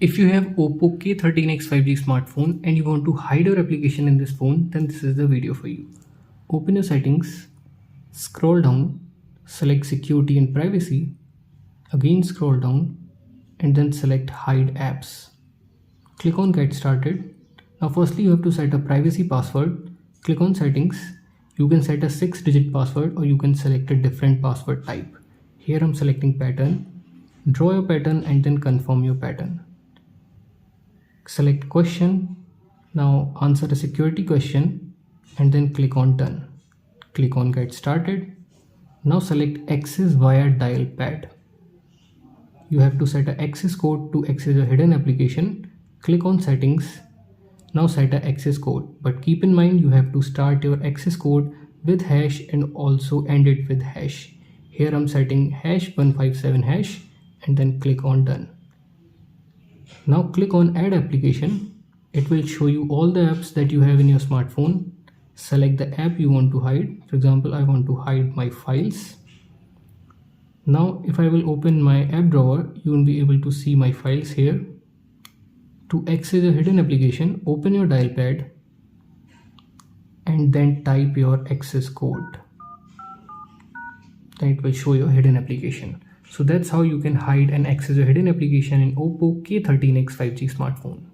If you have Oppo K13x 5G smartphone and you want to hide your application in this phone, then this is the video for you. Open your settings, scroll down, select security and privacy, again scroll down and then select hide apps. Click on get started. Now firstly you have to set a privacy password. Click on settings. You can set a 6-digit password or you can select a different password type. Here I'm selecting pattern. Draw your pattern and then confirm your pattern. Select question. Now answer a security question and then click on done. Click on get started. Now select access via dial pad. You have to set an access code to access a hidden application. Click on settings. Now set an access code, but keep in mind you have to start your access code with hash and also end it with hash. Here I'm setting #157# and then click on done. Now click on add application. It will show you all the apps that you have in your smartphone. Select the app you want to hide. For example, I want to hide my files. Now if I will open my app drawer, you will be able to see my files here. To access a hidden application, open your dial pad and then type your access code. Then it will show your hidden application. So that's how you can hide and access a hidden application in Oppo K13x 5G smartphone.